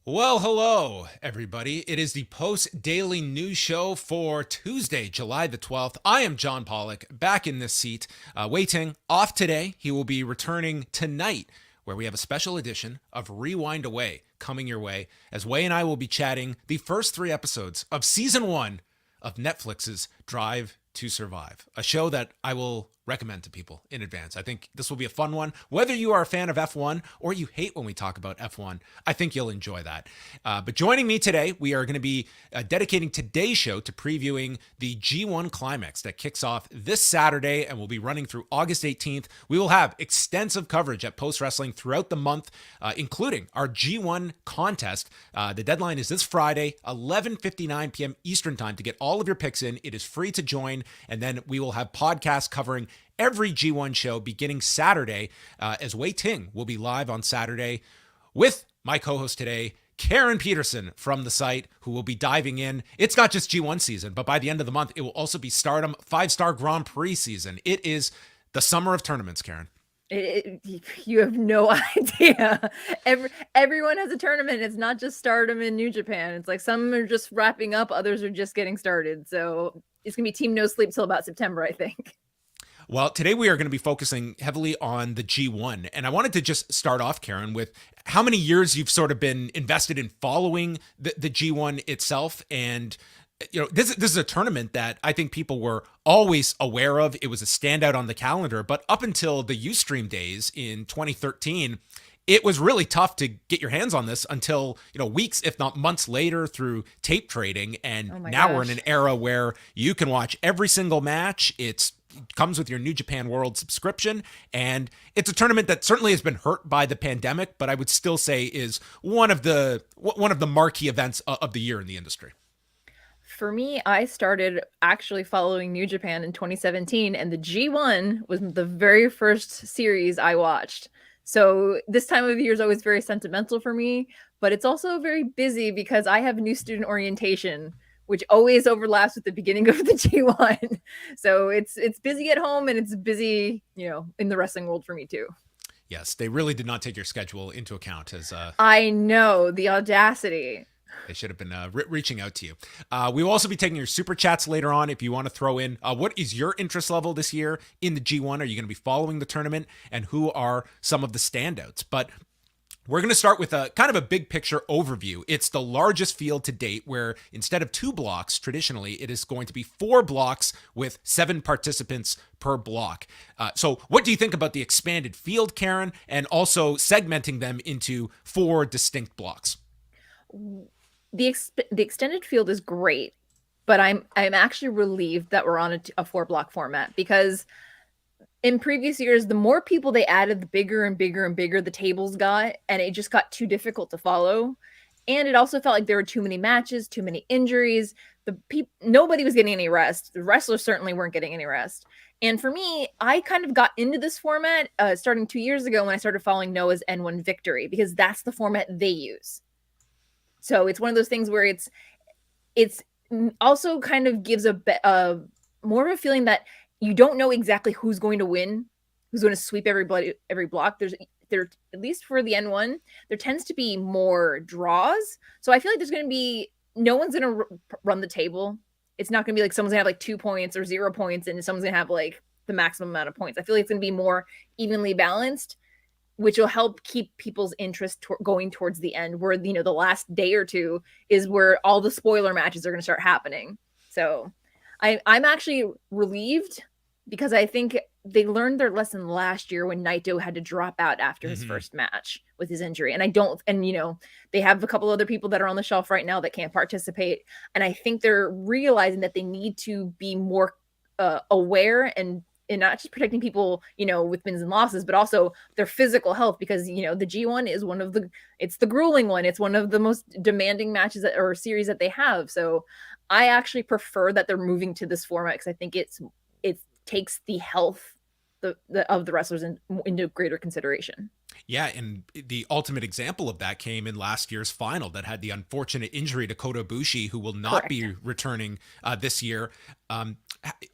Well, hello, everybody. It is the post-daily news show for Tuesday, July the 12th. I am John Pollock, back in this seat, waiting off today. He will be returning tonight, where we have a special edition of Rewind Away coming your way, as Way and I will be chatting the first 3 episodes of Season 1 of Netflix's Drive to Survive, a show that I will recommend to people in advance. I think this will be a fun one. Whether you are a fan of F1 or you hate when we talk about F1, I think you'll enjoy that. But joining me today, we are going to be dedicating today's show to previewing the G1 Climax that kicks off this Saturday and will be running through August 18th. We will have extensive coverage at Post Wrestling throughout the month, including our G1 contest. The deadline is this Friday, 11:59 p.m. Eastern Time, to get all of your picks in. It is free to join, and then we will have podcasts covering every G1 show beginning Saturday, as Wei Ting will be live on Saturday with my co-host today, Karen Peterson from the site, who will be diving in. It's not just G1 season, but by the end of the month, it will also be Stardom 5-Star Grand Prix season. It is the summer of tournaments, Karen. You have no idea. Everyone has a tournament. It's not just Stardom in New Japan. It's like some are just wrapping up, others are just getting started. So it's gonna be Team No Sleep till about September, I think. Well, today we are going to be focusing heavily on the G1. And I wanted to just start off, Karen, with how many years you've sort of been invested in following the G1 itself. And, you know, this is a tournament that I think people were always aware of. It was a standout on the calendar. But up until the Ustream days in 2013, it was really tough to get your hands on this until, you know, weeks, if not months later, through tape trading. And now we're in an era where you can watch every single match. It comes with your New Japan World subscription, and it's a tournament that certainly has been hurt by the pandemic, but I would still say is one of the marquee events of the year in the industry. For me, I started actually following New Japan in 2017, and the G1 was the very first series I watched. So this time of year is always very sentimental for me, but it's also very busy because I have new student orientation, which always overlaps with the beginning of the G1. So it's busy at home and it's busy, you know, in the wrestling world for me too. Yes, they really did not take your schedule into account. I know, the audacity. They should have been reaching out to you. We will also be taking your super chats later on if you want to throw in what is your interest level this year in the G1? Are you going to be following the tournament? And who are some of the standouts? But we're going to start with a kind of a big picture overview. It's the largest field to date, where instead of 2 blocks, traditionally, it is going to be 4 blocks with 7 participants per block. So what do you think about the expanded field, Karen, and also segmenting them into 4 distinct blocks? The extended field is great, but I'm actually relieved that we're on a 4-block format, because in previous years, the more people they added, the bigger and bigger and bigger the tables got, and it just got too difficult to follow. And it also felt like there were too many matches, too many injuries. Nobody was getting any rest. The wrestlers certainly weren't getting any rest. And for me, I kind of got into this format starting 2 years ago when I started following Noah's N1 Victory, because that's the format they use. So it's one of those things where it's also kind of gives a more of a feeling that you don't know exactly who's going to win, who's going to sweep every block. There, at least for the N1, there tends to be more draws. So I feel like there's going to be, no one's going to run the table. It's not going to be like someone's going to have like 2 points or 0 points and someone's going to have like the maximum amount of points. I feel like it's going to be more evenly balanced, which will help keep people's interest going towards the end, where, you know, the last day or two is where all the spoiler matches are going to start happening. So I'm actually relieved, because I think they learned their lesson last year when Naito had to drop out after his first match with his injury. And you know, they have a couple other people that are on the shelf right now that can't participate. And I think they're realizing that they need to be more aware and not just protecting people, you know, with wins and losses, but also their physical health, because, you know, the G1 is it's the grueling one. It's one of the most demanding matches or series that they have. So I actually prefer that they're moving to this format, because I think it takes the health the wrestlers into greater consideration. Yeah, and the ultimate example of that came in last year's final that had the unfortunate injury to Kota Ibushi, who will not Correct. be returning this year.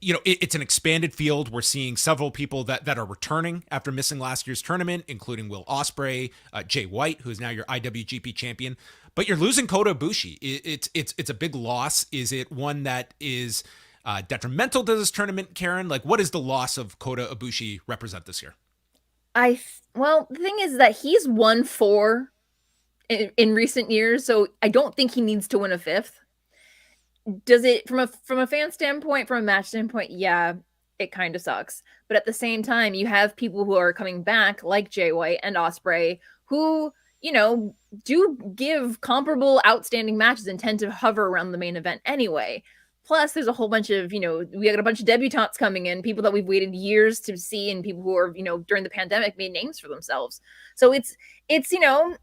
It's an expanded field. We're seeing several people that are returning after missing last year's tournament, including Will Ospreay, Jay White, who is now your IWGP champion. But you're losing Kota Ibushi. It's a big loss. Is it one that is detrimental to this tournament, Karen? Like, what does the loss of Kota Ibushi represent this year? Well, the thing is that he's won 4 in recent years, so I don't think he needs to win a 5th. Does it from a fan standpoint, from a match standpoint? Yeah, it kind of sucks. But at the same time, you have people who are coming back, like Jay White and Ospreay, who do give comparable, outstanding matches and tend to hover around the main event anyway. Plus, there's a whole bunch of, we got a bunch of debutantes coming in, people that we've waited years to see, and people who are, during the pandemic made names for themselves. So it's a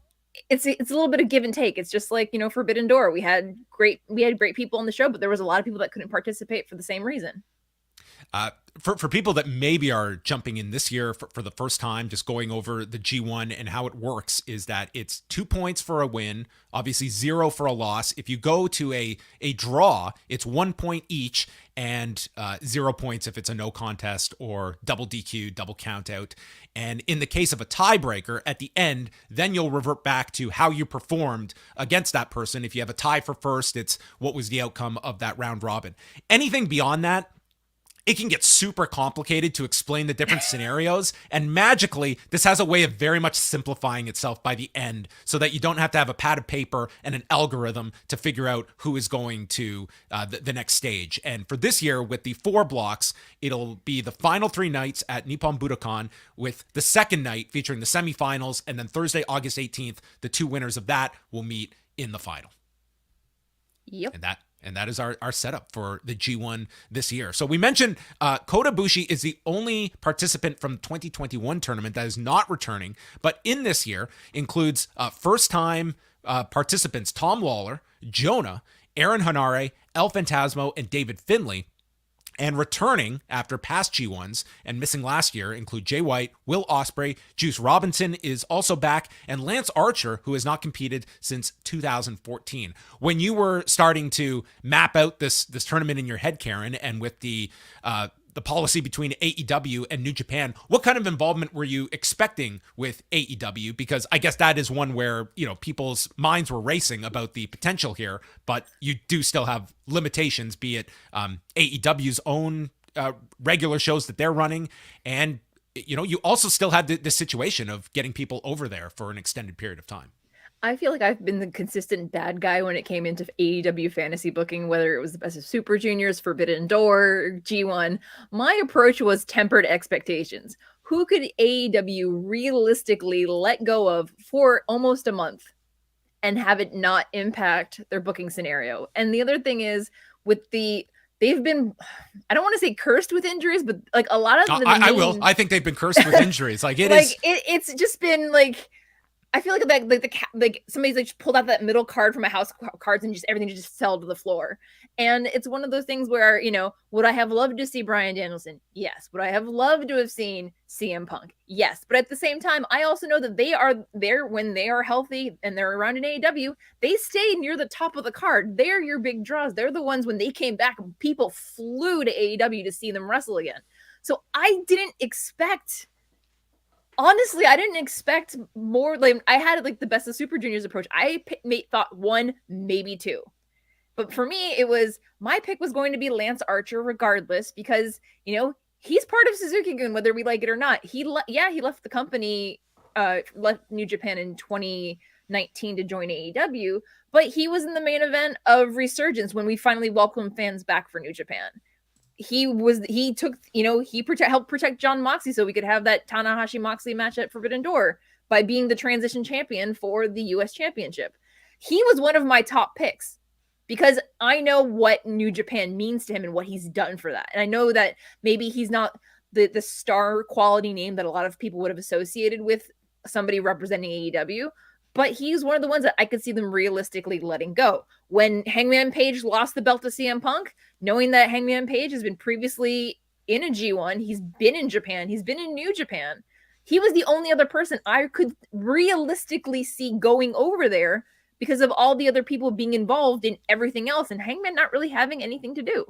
little bit of give and take. It's just like, Forbidden Door. We had great people on the show, but there was a lot of people that couldn't participate for the same reason. For people that maybe are jumping in this year for the first time, just going over the G1 and how it works is that it's 2 points for a win, obviously 0 for a loss. If you go to a draw, it's 1 point each, and 0 points if it's a no contest or double DQ, double count out. And in the case of a tiebreaker at the end, then you'll revert back to how you performed against that person. If you have a tie for first, it's what was the outcome of that round robin. Anything beyond that, it can get super complicated to explain the different scenarios. And magically, this has a way of very much simplifying itself by the end so that you don't have to have a pad of paper and an algorithm to figure out who is going to the next stage. And for this year, with the 4 blocks, it'll be the final 3 nights at Nippon Budokan, with the second night featuring the semifinals. And then Thursday, August 18th, the 2 winners of that will meet in the final. Yep. And that is our setup for the G1 this year. So we mentioned Kota Ibushi is the only participant from the 2021 tournament that is not returning, but in this year includes first-time participants Tom Lawlor, JONAH, Aaron Henare, El Phantasmo, and David Finlay. And returning after past G1s and missing last year include Jay White, Will Ospreay, Juice Robinson is also back, and Lance Archer, who has not competed since 2014. When you were starting to map out this tournament in your head, Karen, and with the policy between AEW and New Japan, what kind of involvement were you expecting with AEW? Because I guess that is one where, people's minds were racing about the potential here, but you do still have limitations, be it AEW's own regular shows that they're running. And, you also still have the situation of getting people over there for an extended period of time. I feel like I've been the consistent bad guy when it came into AEW fantasy booking, whether it was the Best of Super Juniors, Forbidden Door, G1. My approach was tempered expectations. Who could AEW realistically let go of for almost a month and have it not impact their booking scenario? And the other thing is, they've been, I don't want to say cursed with injuries, but like a lot of I will. I think they've been cursed with injuries. Like it's just been like, I feel like somebody's like pulled out that middle card from a house of cards and just everything just fell to the floor. And it's one of those things where, would I have loved to see Bryan Danielson? Yes. Would I have loved to have seen CM Punk? Yes. But at the same time, I also know that they are there when they are healthy and they're around in AEW. They stay near the top of the card. They're your big draws. They're the ones when they came back, people flew to AEW to see them wrestle again. So I didn't expect... Honestly, I didn't expect more. Like, I had the Best of Super Juniors approach. I thought 1, maybe 2. But for me, it was, my pick was going to be Lance Archer regardless, because, he's part of Suzuki-gun, whether we like it or not. He left the company, left New Japan in 2019 to join AEW, but he was in the main event of Resurgence when we finally welcomed fans back for New Japan. He helped protect Jon Moxley so we could have that Tanahashi Moxley match at Forbidden Door by being the transition champion for the US Championship. He was one of my top picks because I know what New Japan means to him and what he's done for that. And I know that maybe he's not the star quality name that a lot of people would have associated with somebody representing AEW, but he's one of the ones that I could see them realistically letting go. When Hangman Page lost the belt to CM Punk, knowing that Hangman Page has been previously, in a G1. He's been in Japan. He's been in New Japan. He was the only other person I could realistically see going over there because of all the other people being involved in everything else and Hangman not really having anything to do.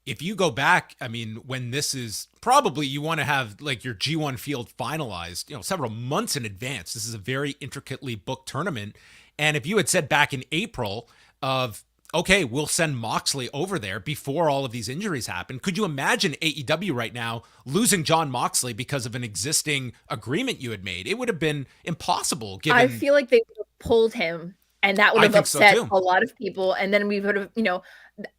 If you go back, I mean, when this is probably, you want to have like your G1 field finalized, several months in advance. This is a very intricately booked tournament. And if you had said back in April of, okay, we'll send Moxley over there before all of these injuries happen, could you imagine AEW right now losing Jon Moxley because of an existing agreement you had made? It would have been impossible given. I feel like they would have pulled him, and that would have upset a lot of people. And then we would have,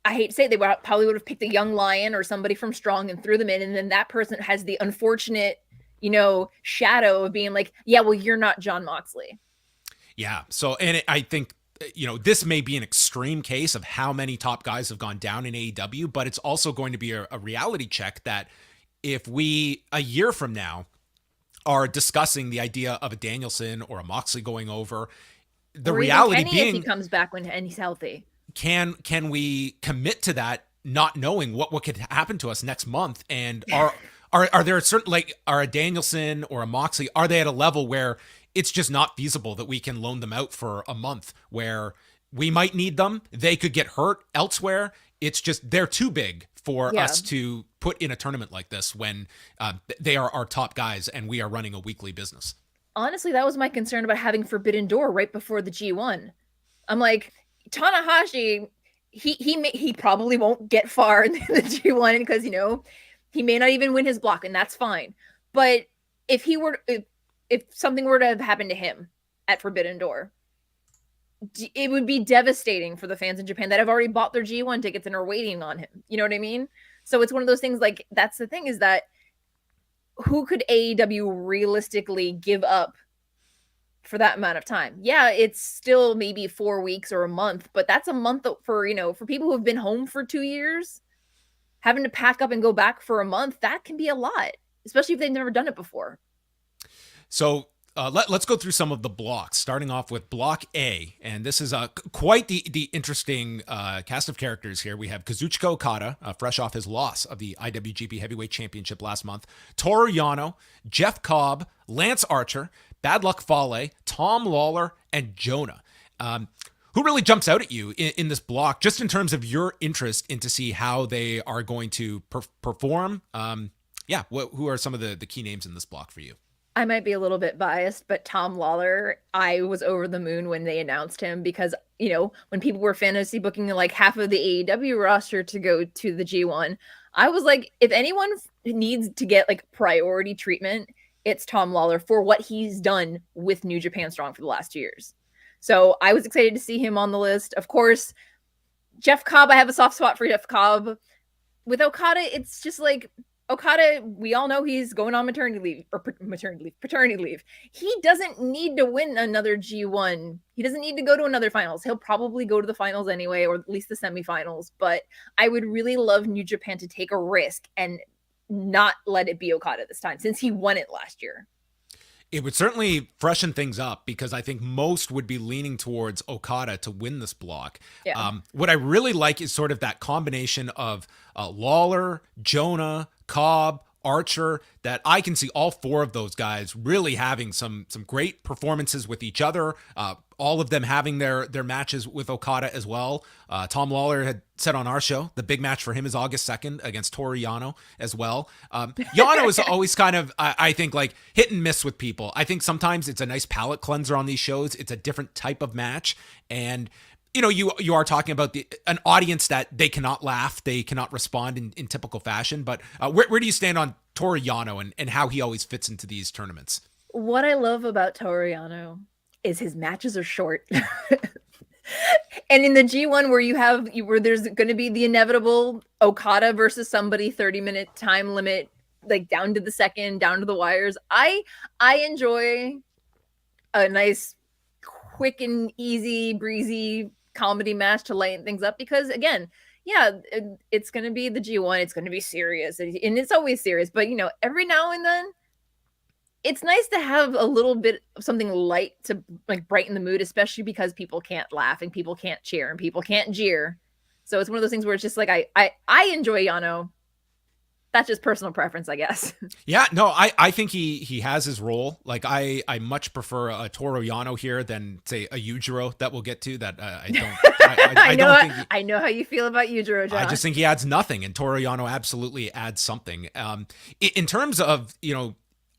I hate to say it, they probably would have picked a young lion or somebody from Strong and threw them in. And then that person has the unfortunate, shadow of being like, yeah, well, you're not Jon Moxley. Yeah. So, and I think, this may be an extreme case of how many top guys have gone down in AEW, but it's also going to be a reality check that if we, a year from now, are discussing the idea of a Danielson or a Moxley going over, the reality being, if he comes back and he's healthy, can we commit to that, not knowing what could happen to us next month? And are there certain, like, are a Danielson or a Moxley, are they at a level where it's just not feasible that we can loan them out for a month, where we might need them, they could get hurt elsewhere? It's just, they're too big for us to put in a tournament like this when they are our top guys and we are running a weekly business. Honestly, that was my concern about having Forbidden Door right before the G1. I'm like, Tanahashi, he probably won't get far in the G1 because, he may not even win his block, and that's fine. But if something were to have happened to him at Forbidden Door, it would be devastating for the fans in Japan that have already bought their G1 tickets and are waiting on him. You know what I mean? So it's one of those things, like, that's the thing, is that who could AEW realistically give up for that amount of time? Yeah, it's still maybe 4 weeks or a month, but that's a month for people who have been home for 2 years, having to pack up and go back for a month. That can be a lot, especially if they've never done it before. So let's go through some of the blocks, starting off with Block A. And this is quite the interesting cast of characters here. We have Kazuchika Okada, fresh off his loss of the IWGP Heavyweight Championship last month. Toru Yano, Jeff Cobb, Lance Archer, Bad Luck Fale, Tom Lawlor, and JONAH. Who really jumps out at you in this block, just in terms of your interest in to see how they are going to perform? Who are some of the key names in this block for you? I might be a little bit biased, but Tom Lawlor, I was over the moon when they announced him because, when people were fantasy booking like half of the AEW roster to go to the G1, I was like, if anyone needs to get like priority treatment, it's Tom Lawlor for what he's done with New Japan Strong for the last 2 years. So I was excited to see him on the list. Of course, Jeff Cobb, I have a soft spot for Jeff Cobb. With Okada, it's just like, Okada, we all know he's going on paternity leave. He doesn't need to win another G1. He doesn't need to go to another finals. He'll probably go to the finals anyway, or at least the semifinals. But I would really love New Japan to take a risk and not let it be Okada this time, since he won it last year. It would certainly freshen things up because I think most would be leaning towards Okada to win this block. Yeah. What I really like is sort of that combination of Lawlor, JONAH, Cobb, Archer, that I can see all four of those guys really having some great performances with each other. All of them having their matches with Okada as well. Tom Lawlor had said on our show, the big match for him is August 2nd against Toru Yano as well. Yano is always kind of, I think, like hit and miss with people. I think sometimes it's a nice palate cleanser on these shows. It's a different type of match. And you are talking about an audience that they cannot laugh, they cannot respond in typical fashion. But where do you stand on Toru Yano and how he always fits into these tournaments? What I love about Toru Yano is his matches are short. And in the G1 where there's going to be the inevitable Okada versus somebody 30-minute time limit, like down to the second, down to the wires, I enjoy a nice, quick and easy, breezy comedy match to lighten things up because, again, it's going to be the G1, it's going to be serious, and it's always serious, but every now and then it's nice to have a little bit of something light to like brighten the mood, especially because people can't laugh and people can't cheer and people can't jeer. So it's one of those things where it's just like I enjoy Yano. that's just personal preference, I guess. Yeah, no, I think he has his role. Like I much prefer a Toru Yano here than say a Yujiro that we'll get to. That I don't. I know. don't think. I know how you feel about Yujiro, John. I just think he adds nothing, and Toru Yano absolutely adds something. In terms of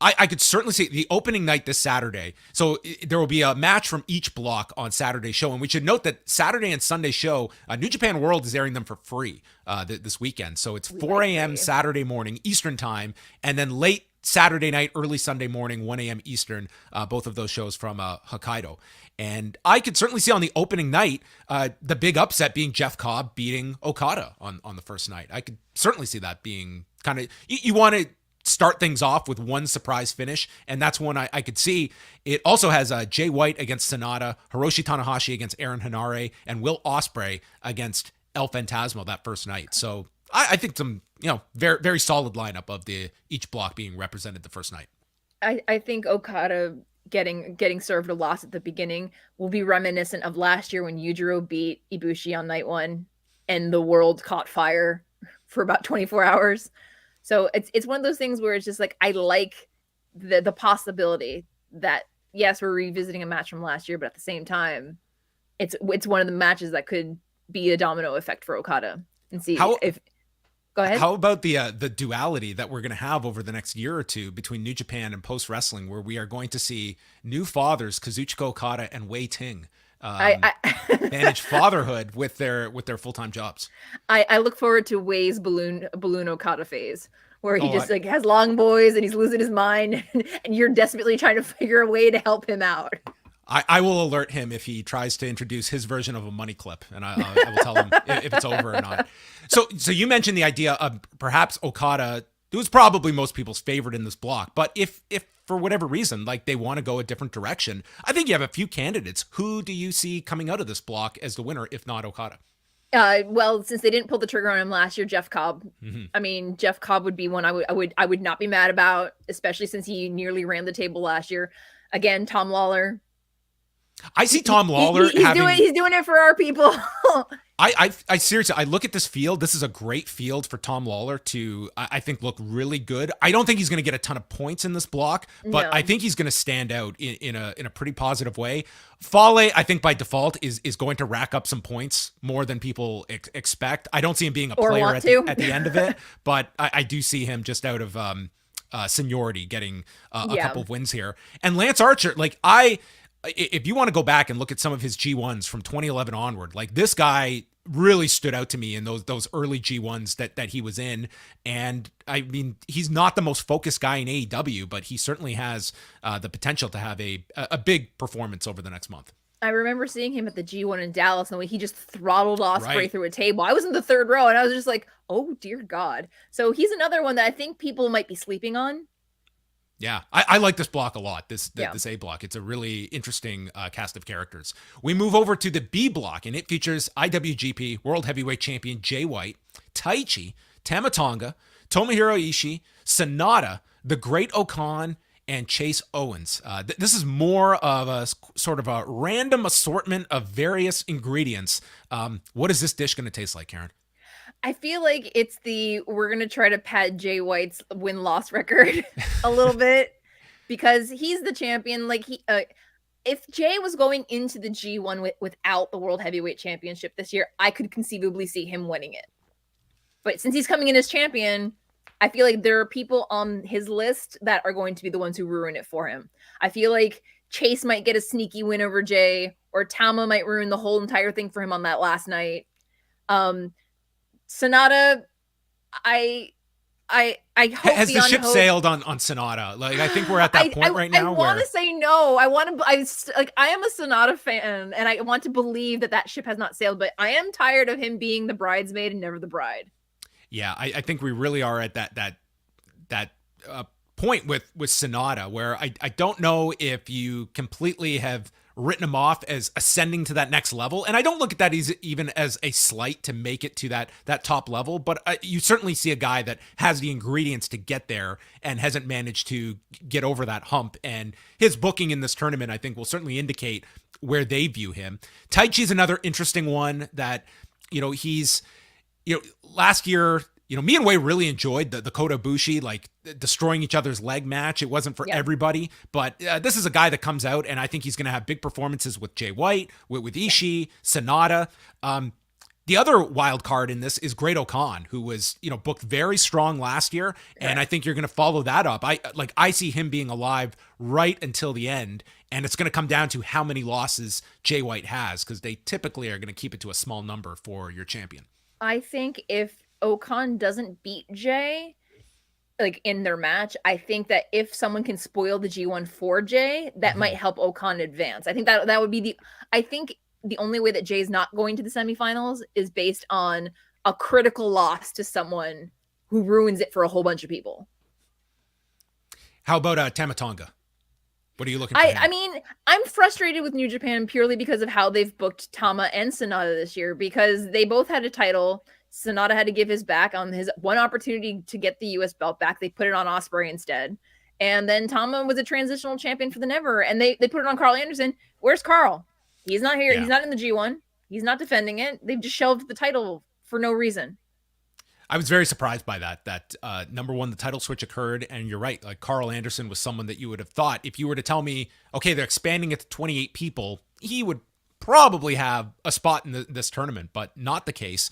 I could certainly see the opening night this Saturday. So there will be a match from each block on Saturday's show. And we should note that Saturday and Sunday show, New Japan World is airing them for free this weekend. So it's 4 a.m. Saturday morning Eastern time, and then late Saturday night, early Sunday morning, 1 a.m. Eastern, both of those shows from Hokkaido. And I could certainly see on the opening night, the big upset being Jeff Cobb beating Okada on the first night. I could certainly see that being kind of, you want to start things off with one surprise finish, and that's one I could see. It also has Jay White against SANADA, Hiroshi Tanahashi against Aaron Henare, and Will Ospreay against El Phantasmo that first night. So I think some very very solid lineup of each block being represented the first night. I think Okada getting served a loss at the beginning will be reminiscent of last year when Yujiro beat Ibushi on night one, and the world caught fire for about 24 hours. So it's one of those things where it's just like, I like the possibility that, yes, we're revisiting a match from last year, but at the same time, it's one of the matches that could be a domino effect for Okada. And see if go ahead. How about the duality that we're going to have over the next year or two between New Japan and post wrestling, where we are going to see new fathers, Kazuchika Okada and Wei Ting, manage fatherhood with their full-time jobs. I look forward to Wei's balloon Okada phase, where he has long boys and he's losing his mind, and you're desperately trying to figure a way to help him out. I will alert him if he tries to introduce his version of a money clip, and I will tell him if it's over or not. So you mentioned the idea of perhaps Okada, who was probably most people's favorite in this block, but if for whatever reason, like they want to go a different direction, I think you have a few candidates. Who do you see coming out of this block as the winner, if not Okada? Well, since they didn't pull the trigger on him last year, Jeff Cobb. Mm-hmm. I mean, Jeff Cobb would be one I would not be mad about, especially since he nearly ran the table last year. Again, Tom Lawlor. I see Tom Lawlor he's doing it for our people. I seriously, I look at this field. This is a great field for Tom Lawlor to, I think, look really good. I don't think he's going to get a ton of points in this block, but I think he's going to stand out in a pretty positive way. Fale, I think by default is going to rack up some points more than people expect. I don't see him being a player at the end of it, but I do see him just out of seniority getting a couple of wins here. And Lance Archer, if you want to go back and look at some of his G1s from 2011 onward, like this guy really stood out to me in those early G1s that he was in. And I mean, he's not the most focused guy in AEW, but he certainly has the potential to have a big performance over the next month. I remember seeing him at the G1 in Dallas, and the way he just throttled Ospreay through a table. I was in the third row, and I was just like, oh, dear God. So he's another one that I think people might be sleeping on. Yeah, I like this block a lot, this A block. It's a really interesting cast of characters. We move over to the B block, and it features IWGP World Heavyweight Champion Jay White, Taichi, Tama Tonga, Tomohiro Ishii, SANADA, The Great Okan, and Chase Owens. This is more of a sort of a random assortment of various ingredients. What is this dish going to taste like, Karen? I feel like it's we're going to try to pad Jay White's win-loss record a little bit, because he's the champion. Like if Jay was going into the G1 without the World Heavyweight Championship this year, I could conceivably see him winning it. But since he's coming in as champion, I feel like there are people on his list that are going to be the ones who ruin it for him. I feel like Chase might get a sneaky win over Jay, or Tama might ruin the whole entire thing for him on that last night. SANADA, I hope has the ship sailed on SANADA. Like, I think we're at that point right now. I want to say no. I am a SANADA fan, and I want to believe that ship has not sailed. But I am tired of him being the bridesmaid and never the bride. Yeah, I think we really are at that point with SANADA, where I don't know if you completely have written him off as ascending to that next level. And I don't look at that even as a slight to make it to that top level, but you certainly see a guy that has the ingredients to get there and hasn't managed to get over that hump. And his booking in this tournament, I think, will certainly indicate where they view him. Taichi's another interesting one that, he's, last year me and Wei really enjoyed the Kota Ibushi, like destroying each other's leg match. It wasn't for everybody, but this is a guy that comes out, and I think he's going to have big performances with Jay White, with Ishii, SANADA. The other wild card in this is Great Khan, who was, booked very strong last year, and I think you're going to follow that up. I see him being alive right until the end, and it's going to come down to how many losses Jay White has, because they typically are going to keep it to a small number for your champion. I think if Khan doesn't beat Jay, like in their match, I think that if someone can spoil the G1 for Jay, that might help Khan advance. I think that would be the only way that Jay's not going to the semifinals is based on a critical loss to someone who ruins it for a whole bunch of people. How about Tonga? What are you looking for? I mean, I'm frustrated with New Japan purely because of how they've booked Tama and SANADA this year, because they both had a title. SANADA had to give his back on his one opportunity to get the US belt back. They put it on Ospreay instead. And then Tama was a transitional champion for the Never, and they put it on Carl Anderson. Where's Carl? He's not here. Yeah. He's not in the G1. He's not defending it. They've just shelved the title for no reason. I was very surprised by that number one, the title switch occurred, and you're right. Like, Carl Anderson was someone that you would have thought, if you were to tell me, okay, they're expanding it to 28 people, he would probably have a spot in this tournament, but not the case.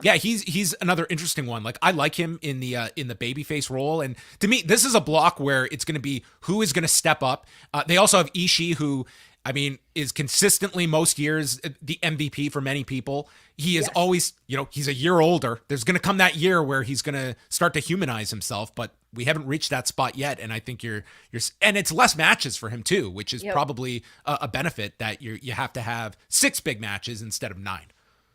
He's another interesting one. Like, I like him in the babyface role, and to me, this is a block where it's going to be who is going to step up. They also have Ishii, who, I mean, is consistently most years the MVP for many people. He is always, he's a year older. There's going to come that year where he's going to start to humanize himself, but we haven't reached that spot yet. And I think you're, and it's less matches for him too, which is probably a benefit, that you have to have 6 big matches instead of 9.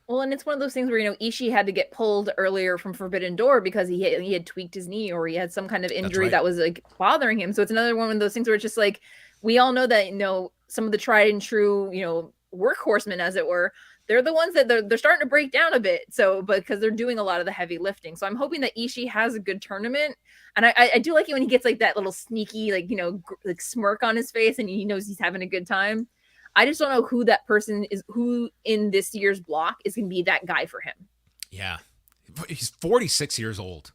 Well, and it's one of those things where, Ishii had to get pulled earlier from Forbidden Door because he had tweaked his knee, or he had some kind of injury that was like bothering him. So it's another one of those things where it's just like, we all know that, some of the tried and true, workhorsemen, as it were, they're the ones that they're starting to break down a bit. So, because they're doing a lot of the heavy lifting. So I'm hoping that Ishii has a good tournament. And I do like it when he gets like that little sneaky, like smirk on his face, and he knows he's having a good time. I just don't know who that person is, who in this year's block is going to be that guy for him. Yeah. He's 46 years old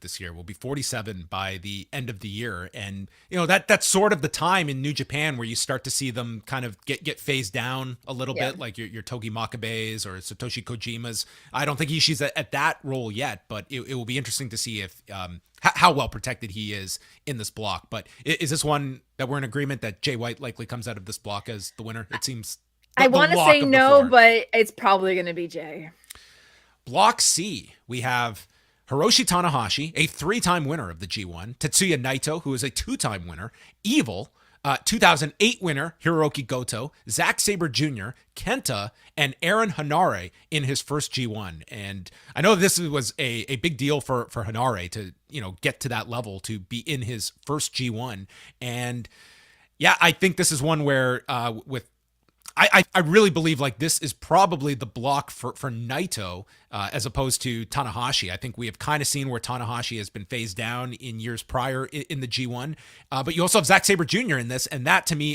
this year. Will be 47 by the end of the year. And, that's sort of the time in New Japan where you start to see them kind of get phased down a little bit, like your Togi Makabes or Satoshi Kojimas. I don't think Ishii's at that role yet, but it will be interesting to see if how well protected he is in this block. But is this one that we're in agreement that Jay White likely comes out of this block as the winner? It seems I want to say no, but it's probably going to be Jay. Block C, we have Hiroshi Tanahashi, a 3-time winner of the G1, Tetsuya Naito, who is a 2-time winner, Evil, 2008 winner Hirooki Goto, Zack Sabre Jr., KENTA, and Aaron Henare in his first G1. And I know this was a big deal for Henare to, get to that level, to be in his first G1. And yeah, I think this is one where I really believe like this is probably the block for Naito as opposed to Tanahashi. I think we have kind of seen where Tanahashi has been phased down in years prior in the G1. But you also have Zack Sabre Jr. in this, and that to me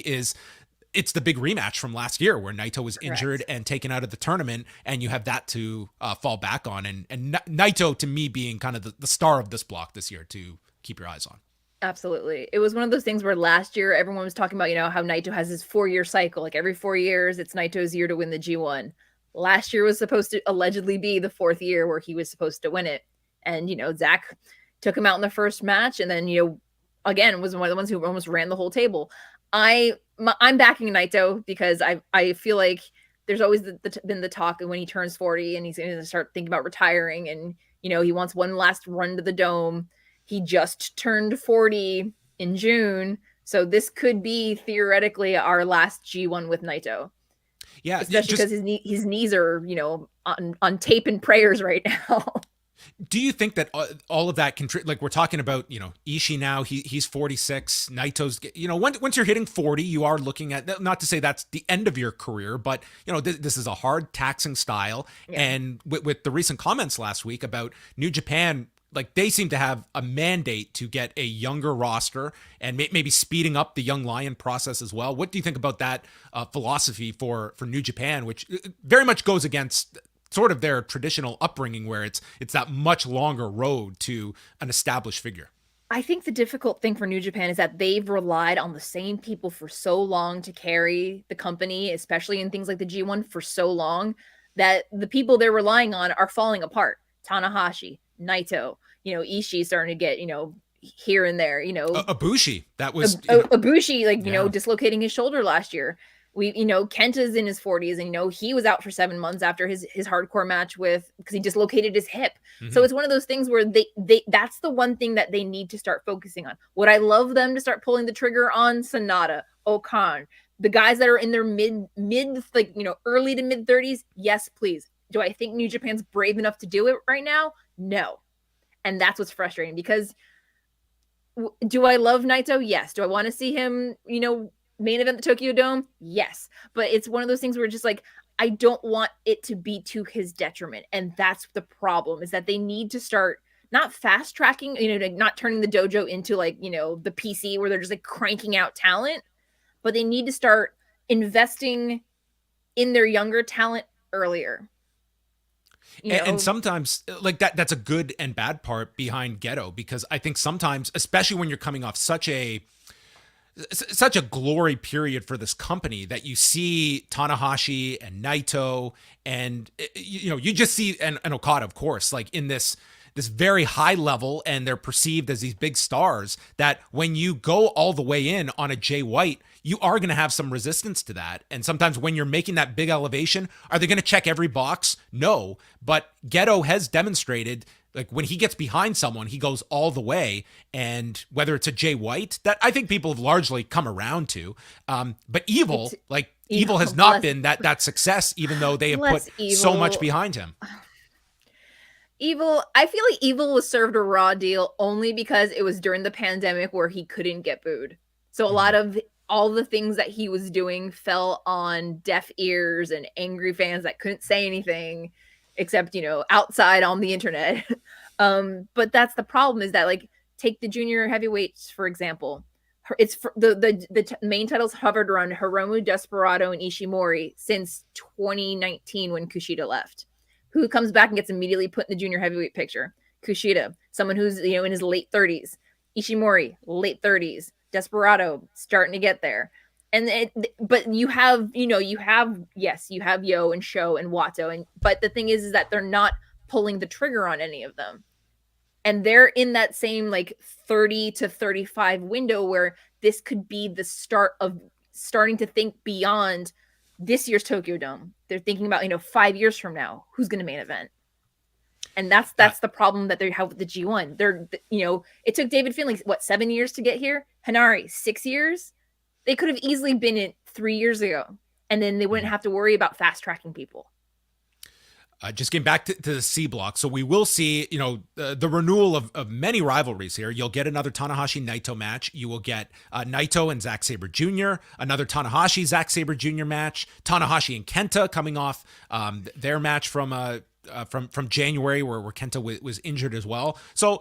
it's the big rematch from last year where Naito was injured and taken out of the tournament, and you have that to fall back on. And Naito, to me, being kind of the star of this block this year to keep your eyes on. Absolutely. It was one of those things where last year everyone was talking about, how Naito has his 4-year cycle. Like every 4 years, it's Naito's year to win the G1. Last year was supposed to allegedly be the 4th year where he was supposed to win it. And, Zack took him out in the first match. And then, again, was one of the ones who almost ran the whole table. I'm backing Naito because I feel like there's always been the talk when he turns 40 and he's going to start thinking about retiring. And, he wants one last run to the Dome. He just turned 40 in June. So this could be theoretically our last G1 with Naito. Yeah. Especially because his knees are, on tape and prayers right now. Do you think that all of that like we're talking about, Ishii now, he's 46, Naito's, once you're hitting 40, you are looking at, not to say that's the end of your career, but, this is a hard, taxing style. Yeah. And with the recent comments last week about New Japan, like they seem to have a mandate to get a younger roster and maybe speeding up the Young Lion process as well. What do you think about that philosophy for New Japan, which very much goes against sort of their traditional upbringing where it's that much longer road to an established figure. I think the difficult thing for New Japan is that they've relied on the same people for so long to carry the company, especially in things like the G1 for so long, that the people they're relying on are falling apart. Tanahashi, Naito, Ishii starting to get, here and there, Ibushi, that was Ibushi, dislocating his shoulder last year. Kenta's in his 40s, and he was out for 7 months after his hardcore match because he dislocated his hip. Mm-hmm. So it's one of those things where they that's the one thing that they need to start focusing on. Would I love them to start pulling the trigger on SANADA, Okada, the guys that are in their early to mid 30s? Yes, please. Do I think New Japan's brave enough to do it right now? No. And that's what's frustrating, because do I love Naito? Yes. Do I want to see him, main event the Tokyo Dome? Yes. But it's one of those things where just like, I don't want it to be to his detriment. And that's the problem, is that they need to start not fast tracking, not turning the dojo into the PC where they're just like cranking out talent, but they need to start investing in their younger talent earlier. And sometimes that's a good and bad part behind Geto, because I think sometimes, especially when you're coming off such a glory period for this company, that you see Tanahashi and Naito and you just see and Okada, of course, like in this very high level, and they're perceived as these big stars, that when you go all the way in on a Jay White, you are going to have some resistance to that. And sometimes when you're making that big elevation, are they going to check every box? No. But Geto has demonstrated, like, when he gets behind someone, he goes all the way. And whether it's a Jay White, that I think people have largely come around to. But Evil has not been that success, even though they have put so much behind him. I feel like Evil was served a raw deal only because it was during the pandemic where he couldn't get booed. So a lot of all the things that he was doing fell on deaf ears and angry fans that couldn't say anything except, outside on the internet. But that's the problem, is that, like, take the junior heavyweights, for example. It's the main titles hovered around Hiromu, Desperado, and Ishimori since 2019 when Kushida left. Who comes back and gets immediately put in the junior heavyweight picture? Kushida, someone who's in his late 30s. Ishimori, late 30s. Desperado, starting to get there. But you have Yo and Sho and Wato, but the thing is that they're not pulling the trigger on any of them. And they're in that same 30 to 35 window where this could be the start of starting to think beyond this year's Tokyo Dome. They're thinking about, 5 years from now, who's going to main event. And that's the problem that they have with the G1. It took David Finlay, 7 years to get here? Henare, 6 years? They could have easily been in 3 years ago. And then they wouldn't have to worry about fast tracking people. Just getting back to the C block. So we will see, the renewal of many rivalries here. You'll get another Tanahashi-Naito match. You will get Naito and Zack Sabre Jr., another Tanahashi-Zack Sabre Jr. match, Tanahashi and Kenta coming off their match from January where Kenta was injured as well. So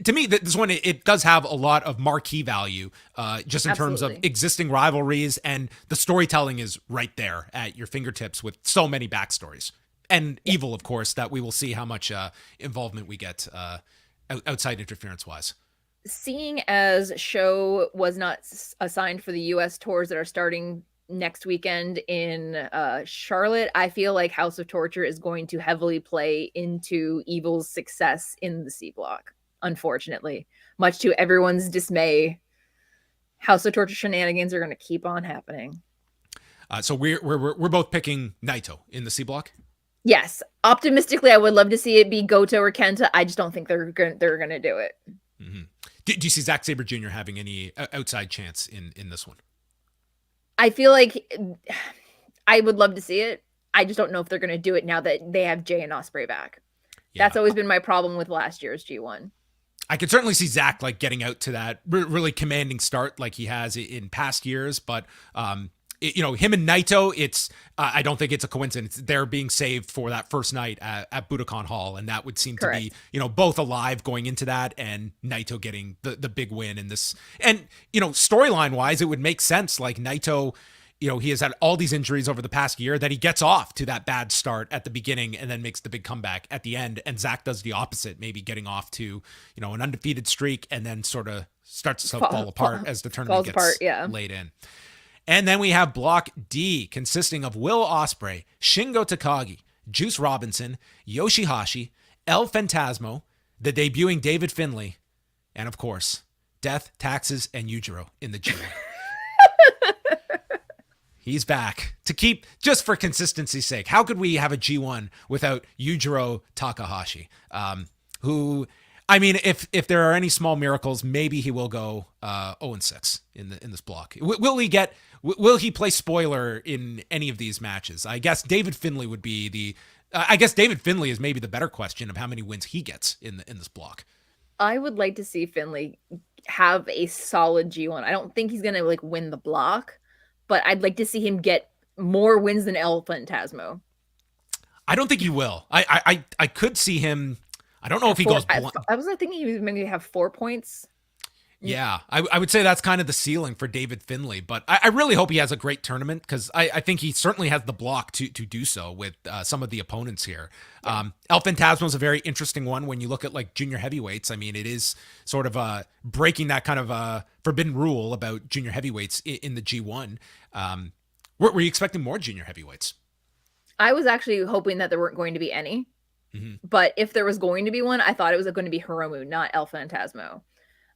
to me, this one, it does have a lot of marquee value just in terms of existing rivalries, and the storytelling is right there at your fingertips with so many backstories. And Evil, of course, that we will see how much involvement we get outside interference-wise. Seeing as Sho was not assigned for the U.S. tours that are starting next weekend in Charlotte, I feel like House of Torture is going to heavily play into Evil's success in the C block, unfortunately. Much to everyone's dismay, House of Torture shenanigans are going to keep on happening. So we're both picking Naito in the C block? Yes. Optimistically, I would love to see it be Goto or Kenta. I just don't think they're going to do it. Mm-hmm. Do you see Zack Sabre Jr. having any outside chance in this one? I feel like I would love to see it. I just don't know if they're going to do it now that they have Jay and Ospreay back. Yeah. That's always been my problem with last year's G1. I could certainly see Zack getting out to that really commanding start like he has in past years, but him and Naito, I don't think it's a coincidence. They're being saved for that first night at Budokan Hall, and that would seem Correct. To be, both alive going into that, and Naito getting the big win in this. And, storyline wise, it would make sense. Like Naito, he has had all these injuries over the past year, that he gets off to that bad start at the beginning and then makes the big comeback at the end. And Zack does the opposite, maybe getting off to, an undefeated streak and then sort of starts to fall apart as the tournament gets laid in. And then we have Block D, consisting of Will Ospreay, Shingo Takagi, Juice Robinson, YOSHI-HASHI, El Phantasmo, the debuting David Finlay, and of course, Death, Taxes, and Yujiro in the G1. He's back to keep, just for consistency's sake. How could we have a G1 without Yujiro Takahashi? Who, I mean, if there are any small miracles, maybe he will go 0-6 in this block. Will he play spoiler in any of these matches? I guess David Finlay would be David Finlay is maybe the better question of how many wins he gets in this block. I would like to see Finlay have a solid G1. I don't think he's gonna win the block, but I'd like to see him get more wins than El Phantasmo. I don't think he will. I could see him. I don't know if he goes. I was thinking he would maybe have 4 points. Yeah, I would say that's kind of the ceiling for David Finlay, but I really hope he has a great tournament, because I think he certainly has the block to do so with some of the opponents here. Yeah. El Phantasmo is a very interesting one when you look at junior heavyweights. I mean, it is sort of breaking that kind of forbidden rule about junior heavyweights in the G1. Were you expecting more junior heavyweights? I was actually hoping that there weren't going to be any, but if there was going to be one, I thought it was going to be Hiromu, not El Phantasmo.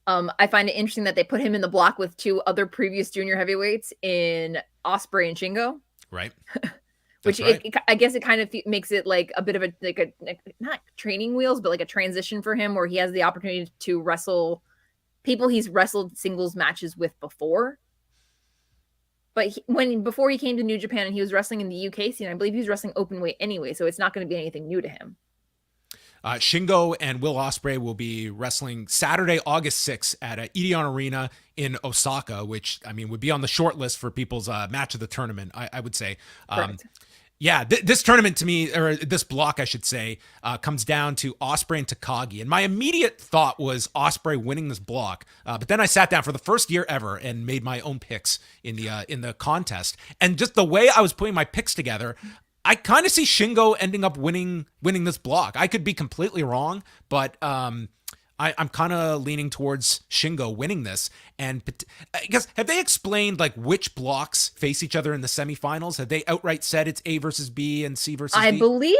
I find it interesting that they put him in the block with 2 other previous junior heavyweights in Ospreay and Shingo. Right. Which right. I guess it kind of makes it a bit of a not training wheels, but a transition for him, where he has the opportunity to wrestle people he's wrestled singles matches with before. But before he came to New Japan and he was wrestling in the UK scene, I believe he was wrestling open weight anyway, so it's not going to be anything new to him. Shingo and Will Ospreay will be wrestling Saturday, August 6th at Edion Arena in Osaka, which, I mean, would be on the short list for people's match of the tournament, I would say. Yeah, this tournament to me, or this block, I should say, comes down to Ospreay and Takagi. And my immediate thought was Ospreay winning this block. But then I sat down for the first year ever and made my own picks in the contest. And just the way I was putting my picks together, I kind of see Shingo ending up winning this block. I could be completely wrong, but I'm kind of leaning towards Shingo winning this. And I guess, have they explained which blocks face each other in the semifinals? Have they outright said it's A versus B and C versus D? I believe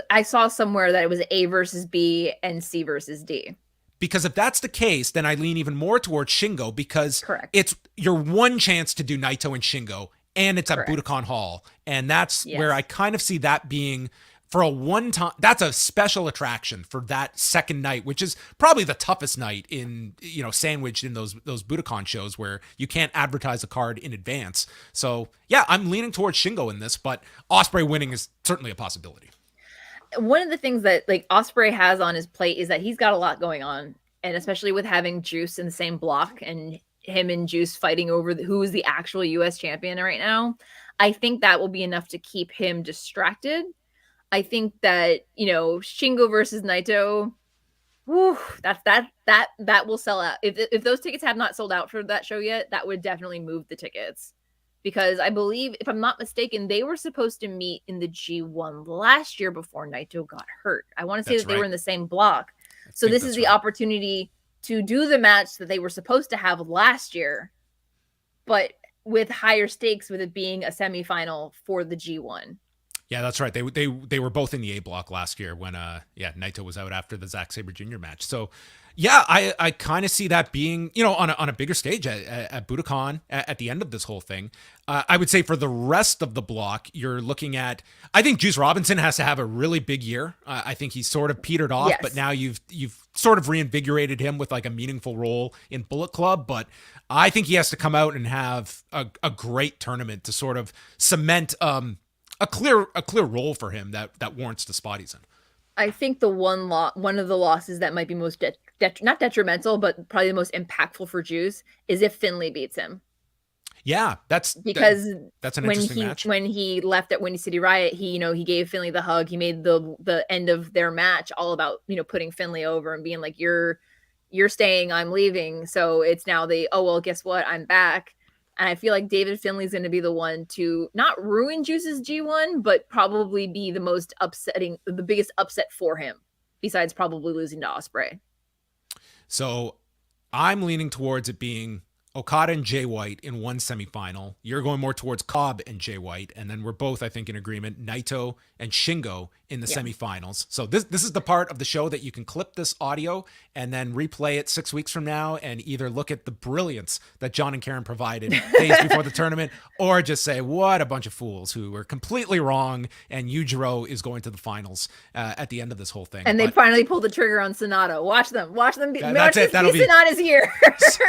I saw somewhere that it was A versus B and C versus D. Because if that's the case, then I lean even more towards Shingo, because it's your one chance to do Naito and Shingo, and it's at Budokan Hall. And that's where I kind of see that being, for a one-time, that's a special attraction for that second night, which is probably the toughest night in, sandwiched in those Budokan shows where you can't advertise a card in advance. So yeah, I'm leaning towards Shingo in this, but Ospreay winning is certainly a possibility. One of the things that Ospreay has on his plate is that he's got a lot going on, and especially with having Juice in the same block and him and Juice fighting over who is the actual U.S. champion right now, I think that will be enough to keep him distracted. I think that, Shingo versus Naito, that will sell out. If those tickets have not sold out for that show yet, that would definitely move the tickets. Because I believe, if I'm not mistaken, they were supposed to meet in the G1 last year before Naito got hurt. I want to say they were in the same block. So this is the opportunity to do the match that they were supposed to have last year, but with higher stakes, with it being a semifinal for the G1. Yeah, that's right. They were both in the A block last year when Naito was out after the Zack Sabre Jr. match. So yeah, I kind of see that being, on a bigger stage at Budokan at the end of this whole thing. I would say for the rest of the block, you're looking at, I think Juice Robinson has to have a really big year. I think he's sort of petered off, but now you've sort of reinvigorated him with a meaningful role in Bullet Club. But I think he has to come out and have a great tournament to sort of cement a clear role for him that warrants the spot he's in. I think the one of the losses that might be most not detrimental, but probably the most impactful for Juice is if Finlay beats him. Yeah, that's an interesting match. When he left at Windy City Riot, he gave Finlay the hug. He made the end of their match all about putting Finlay over and being like, you're staying, I'm leaving. So it's now guess what, I'm back. And I feel like David Finlay's going to be the one to not ruin Juice's G1, but probably be the biggest upset for him, besides probably losing to Ospreay. So I'm leaning towards it being Okada and Jay White in one semifinal. You're going more towards Cobb and Jay White. And then we're both, I think, in agreement, Naito and Shingo in the semifinals. So this is the part of the show that you can clip this audio and then replay it 6 weeks from now and either look at the brilliance that John and Karen provided days before the tournament, or just say, what a bunch of fools who were completely wrong, and Yujiro is going to the finals at the end of this whole thing. And they finally pulled the trigger on SANADA. Watch them. That's it. That'll be SANADA's year.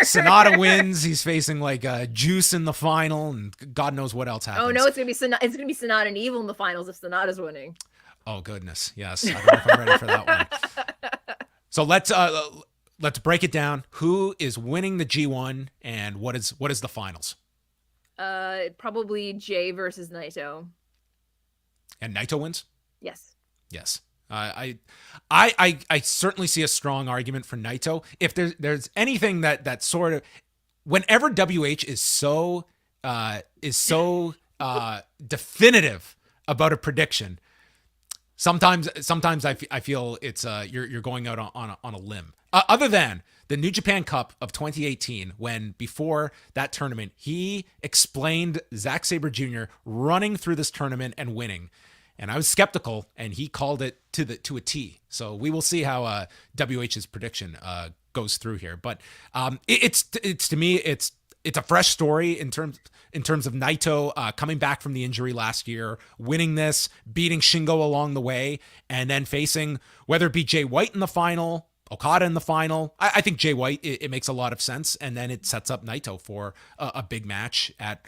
SANADA wins. He's facing like Juice in the final, and God knows what else happens. Oh no, it's gonna be SANADA and Evil in the finals if SANADA's winning. Oh goodness, yes. I don't know if I'm ready for that one. So let's break it down. Who is winning the G1, and what is the finals? Probably Jay versus Naito. And Naito wins? Yes. Yes. I certainly see a strong argument for Naito. If there's anything that sort of, whenever WH is so definitive about a prediction, sometimes I feel it's you're going out on a limb. Other than the New Japan Cup of 2018, when before that tournament he explained Zack Sabre Jr. running through this tournament and winning, and I was skeptical, and he called it to a T. So we will see how WH's prediction goes through here. But it's to me it's a fresh story in terms of Naito coming back from the injury last year, winning this, beating Shingo along the way, and then facing, whether it be Jay White in the final, Okada in the final. I think Jay White, it makes a lot of sense, and then it sets up Naito for a big match at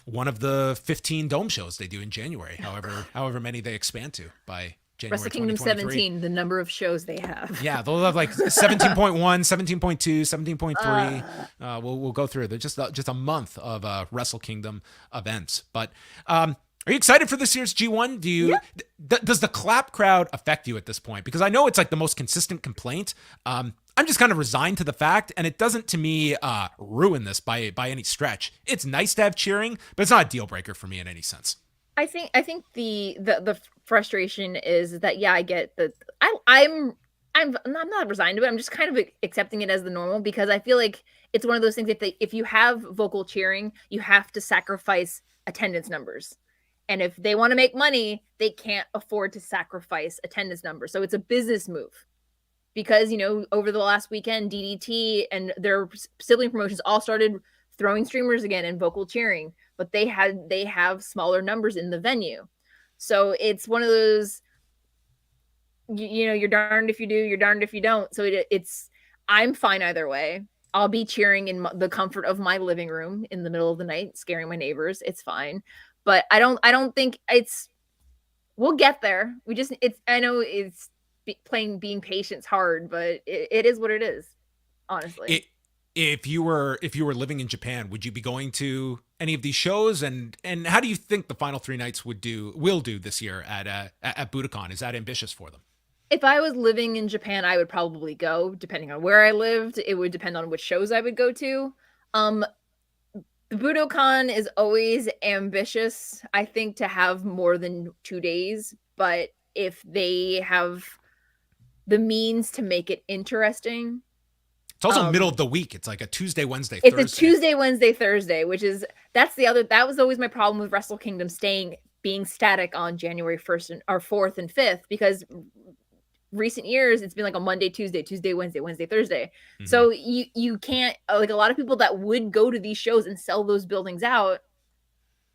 one of the 15 dome shows they do in January, however many they expand to by January Wrestle Kingdom 2023. 17, the number of shows they have. Yeah, they'll have like 17.1, 17.2, 17.3. We'll go through. They're just a month of Wrestle Kingdom events. But are you excited for this year's G1? Does the clap crowd affect you at this point? Because I know it's like the most consistent complaint. I'm just kind of resigned to the fact, and it doesn't, to me, ruin this by any stretch. It's nice to have cheering, but it's not a deal breaker for me in any sense. I think the frustration is that, I get that I'm not resigned to it. I'm just kind of accepting it as the normal, because I feel like it's one of those things, if you have vocal cheering, you have to sacrifice attendance numbers. And if they want to make money, they can't afford to sacrifice attendance numbers. So it's a business move. Because, over the last weekend, DDT and their sibling promotions all started throwing streamers again and vocal cheering, but they have smaller numbers in the venue. So it's one of those, you're darned if you do, you're darned if you don't. So I'm fine either way. I'll be cheering in the comfort of my living room in the middle of the night, scaring my neighbors. It's fine. But I don't think we'll get there. I know it's being patient's hard, but it is what it is, honestly. If you were living in Japan, would you be going to any of these shows? And how do you think the final 3 nights will do this year at Budokan? Is that ambitious for them? If I was living in Japan, I would probably go, depending on where I lived. It would depend on which shows I would go to. The Budokan is always ambitious, I think, to have more than 2 days, but if they have the means to make it interesting. It's also middle of the week. It's like a Tuesday, Wednesday, Thursday. It's a Tuesday, Wednesday, Thursday, that was always my problem with Wrestle Kingdom being static on January 1st or 4th and 5th, because recent years it's been like a Monday, Tuesday, Wednesday, Wednesday, Thursday. Mm-hmm. So you can't, like, a lot of people that would go to these shows and sell those buildings out,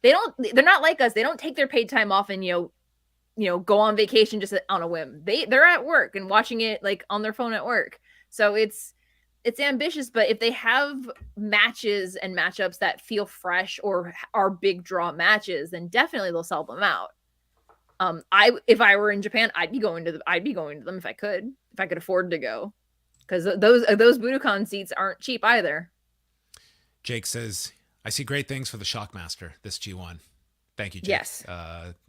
they're not like us. They don't take their paid time off and go on vacation just on a whim. They're at work and watching it like on their phone at work. So it's ambitious, but if they have matches and matchups that feel fresh or are big draw matches, then definitely they'll sell them out. If I were in Japan, I'd be going to them if I could afford to go, because those Budokan seats aren't cheap either. Jake says, I see great things for the Shockmaster this G1. Thank you, Jake. Yes.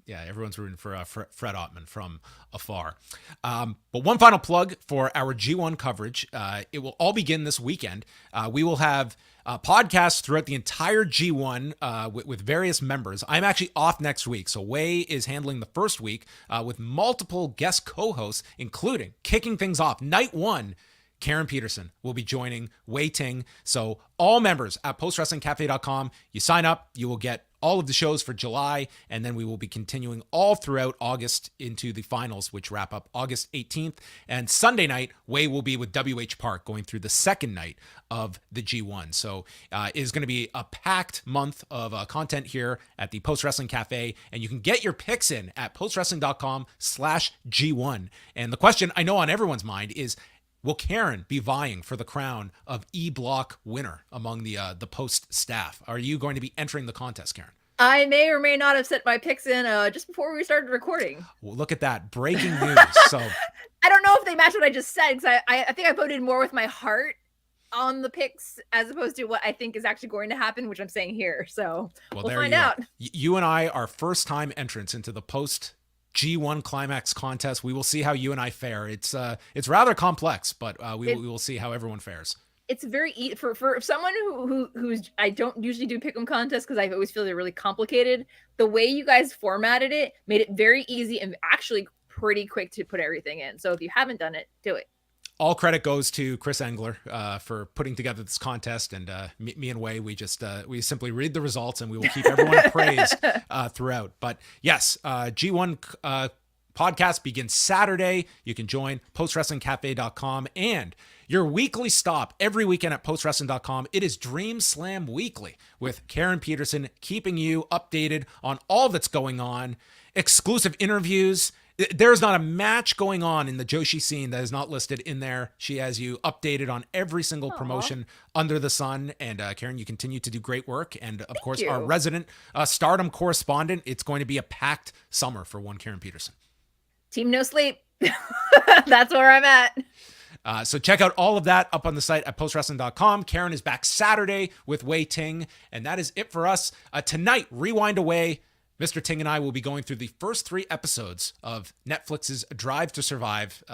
Yeah, everyone's rooting for Fred Ottman from afar. But one final plug for our G1 coverage. It will all begin this weekend. We will have podcasts throughout the entire G1 with various members. I'm actually off next week, so Wei is handling the first week with multiple guest co-hosts, including kicking things off night one. Karen Peterson will be joining Wei Ting. So all members at postwrestlingcafe.com, you sign up, you will get all of the shows for July, and then we will be continuing all throughout August into the finals, which wrap up August 18th. And Sunday night, Wei will be with WH Park going through the second night of the G1. So it is going to be a packed month of content here at the Post Wrestling Cafe, and you can get your picks in at postwrestling.com/G1. And the question I know on everyone's mind is, will Karen be vying for the crown of E-Block winner among the Post staff? Are you going to be entering the contest, Karen? I may or may not have set my picks in just before we started recording. Well, look at that. Breaking news. So I don't know if they match what I just said, because I think I voted more with my heart on the picks as opposed to what I think is actually going to happen, which I'm saying here. So we'll find out. You and I are first-time entrants into the Post G1 Climax contest. We will see how you and I fare. It's rather complex, but we will see how everyone fares. It's very easy for someone who's I don't usually do pick'em contests because I always feel they're really complicated. The way you guys formatted it made it very easy and actually pretty quick to put everything in. So if you haven't done it, do it. All credit goes to Chris Engler for putting together this contest, and me and Wei, we simply read the results and we will keep everyone appraised throughout. But yes, G1 podcast begins Saturday. You can join postwrestlingcafe.com and your weekly stop every weekend at postwrestling.com. It is Dream Slam Weekly with Karen Peterson, keeping you updated on all that's going on, exclusive interviews. There's not a match going on in the Joshi scene that is not listed in there. She has you updated on every single promotion under the sun. And Karen, you continue to do great work. And of course, our resident Stardom correspondent. It's going to be a packed summer for one Karen Peterson. Team No Sleep. That's where I'm at. So check out all of that up on the site at postwrestling.com. Karen is back Saturday with Wei Ting. And that is it for us. Tonight, Rewind Away. Mr. Ting and I will be going through the first 3 episodes of Netflix's Drive to Survive.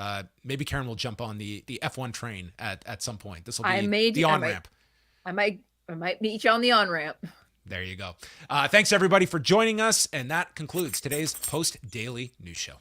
Maybe Karen will jump on the F1 train at some point. This will be the on-ramp. I might meet you on the on-ramp. There you go. Thanks, everybody, for joining us. And that concludes today's Post Daily News Show.